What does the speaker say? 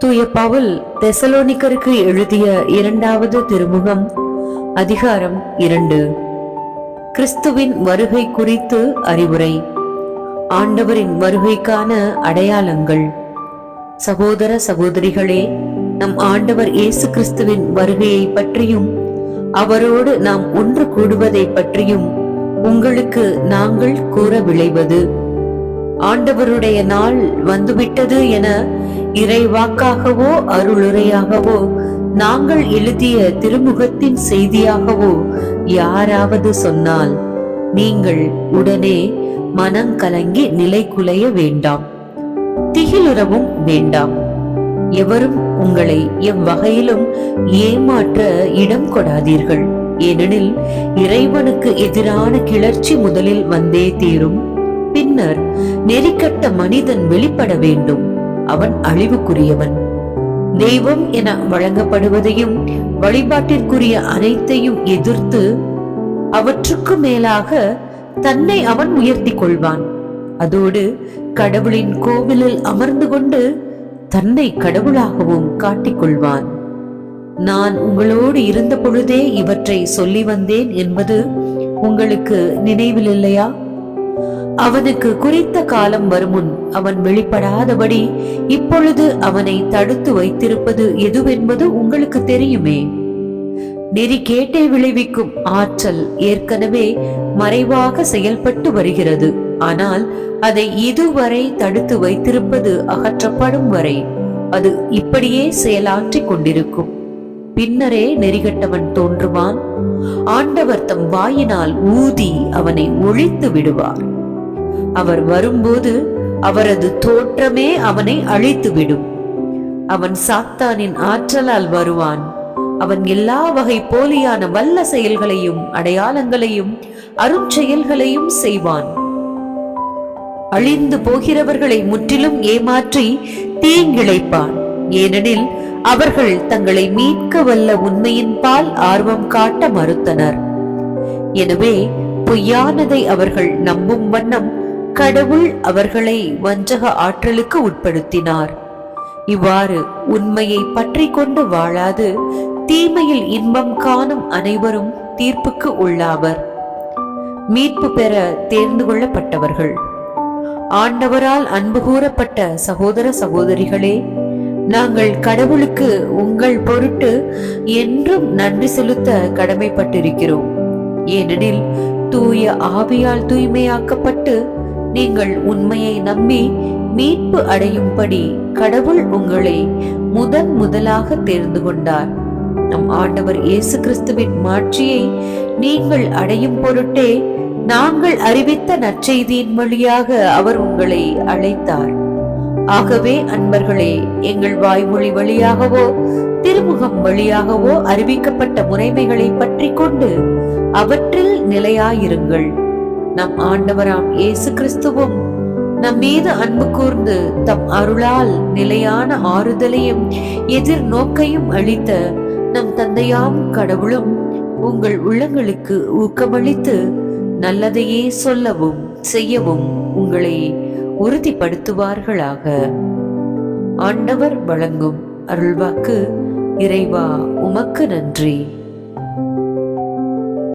தூய பவுல் தெசலோனிக்கருக்கு எழுதிய 2வது திருமுகம், அதிகாரம் 2. கிறிஸ்துவின் வருகை குறித்து அறிவுரை. ஆண்டவரின் வருகைக்கான அடையாளங்கள். சகோதர சகோதரிகளே, நம் ஆண்டவர் இயேசு கிறிஸ்துவின் வருகையை பற்றியும் அவரோடு நாம் ஒன்று கூடுவதை பற்றியும் உங்களுக்கு நாங்கள் கூற விளைவது, ஆண்டவருடைய நாள் வந்துவிட்டது என இறைவாக்காகவோ அருளுரையாகவோ நாங்கள் எழுதிய திருமுகத்தின் செய்தியாகவோ யாராவது சொன்னால் நீங்கள் உடனே மனங்கலங்கி நிலை குலைய வேண்டாம், திகிலுறவும் வேண்டாம். எவரும் உங்களை எவ்வகையிலும் ஏமாற்ற இடம் கொடாதீர்கள். ஏனெனில் இறைவனுக்கு எதிரான கிளர்ச்சி முதலில் வந்தே தீரும். பின்னர் நெறிக்கட்ட மனிதன் வெளிப்பட வேண்டும். அவன் அழிவுக்குரியவன். தெய்வம் என வழங்கப்படுவதையும் வழிபாட்டிற்குரிய அனைத்தையும் எதிர்த்து அவற்றுக்கு மேலாக தன்னை அவன் உயர்த்தி கொள்வான். அதோடு கடவுளின் கோவிலில் அமர்ந்து கொண்டு தன்னை கடவுளாகவும் காட்டிக்கொள்வான். நான் உங்களோடு இருந்த பொழுதே இவற்றை சொல்லி வந்தேன் என்பது உங்களுக்கு நினைவில் இல்லையா? அவனுக்கு குறித்த காலம் வருமுன் அவன் வெளிப்படாதபடி இப்பொழுது அவனை தடுத்து வைத்திருப்பது எதுவென்பது உங்களுக்கு தெரியுமே. நெறிகேட்டை விளைவிக்கும் ஆற்றல் ஏற்கனவே மறைவாக செயல்பட்டு வருகிறது. ஆனால் அதை இதுவரை தடுத்து வைத்திருப்பது அகற்றப்படும் வரை அது இப்படியே செயலாற்றிக் கொண்டிருக்கும். பின்னரே நெறிகட்டவன் தோன்றுவான். ஆண்டவர் தம் வாயினால் ஊதி அவனை ஒழித்து விடுவார். அவர் வரும்போது அவரது தோற்றமே அவனை அழித்துவிடும். அவன் சாத்தானின் ஆற்றலால் வருவான். அவன் எல்லா வகை போலியான வல்ல செயல்களையும் அடையாளங்களையும் அருஞ்செயல்களையும் செய்வான். அழிந்து போகிறவர்களை முற்றிலும் ஏமாற்றி தீங்கிழைப்பான். ஏனெனில் அவர்கள் தங்களை மீட்க வல்ல உண்மையின் பால் ஆர்வம் காட்ட மறுத்தனர். எனவே பொய்யானதை அவர்கள் நம்பும் வண்ணம் கடவுள் அவர்களை வஞ்சக ஆற்றலுக்கு உட்படுத்தினார். இவ்வாறு உண்மையை பற்றி கொண்டு வாழாது தீமையில் இன்பம் காணும் அனைவரும் தீர்ப்புக்கு உள்ளாவர். மீட்பு பெற தேர்ந்து கொள்ளப்பட்டவர்கள். ஆண்டவரால் அன்பு கூறப்பட்ட சகோதர சகோதரிகளே, நாங்கள் கடவுளுக்கு உங்கள் பொருட்டு என்றும் நன்றி செலுத்த கடமைப்பட்டிருக்கிறோம். ஏனெனில் தூய ஆவியால் தூய்மையாக்கப்பட்டு நீங்கள் உண்மையை நம்பி மீட்பு அடையும்படி கடவுள் உங்களை முதலாக தேர்ந்து கொண்டார். நம் ஆண்டவர் இயேசு கிறிஸ்துவின் மாட்சியை நீங்கள் அடையும் பொருட்டே நாங்கள் அறிவித்த நற்செய்தியின் வழியாக அவர் உங்களை அழைத்தார். ஆகவே அன்பர்களே, எங்கள் வாய்மொழி வழியாகவோ திருமுகம் வழியாகவோ அறிவிக்கப்பட்ட முறைமைகளை பற்றி கொண்டு அவற்றில் நிலையாயிருங்கள். நம் ஆண்டவராம் இயேசு கிறிஸ்துவும் நம் மீது அன்பு கூர்ந்து தம் அருளால் நிலையான ஆறுதலையும் எதிர்நோக்கையும் அளித்த நம் தந்தையாம் கடவுளும் உங்கள் உள்ளங்களுக்கு ஊக்கமளித்து நல்லதையே சொல்லவும் செய்யவும் உங்களை உறுதிப்படுத்துவார்களாக. ஆண்டவர் வழங்கும் அருள்வாக்கு. இறைவா, உமக்கு நன்றி.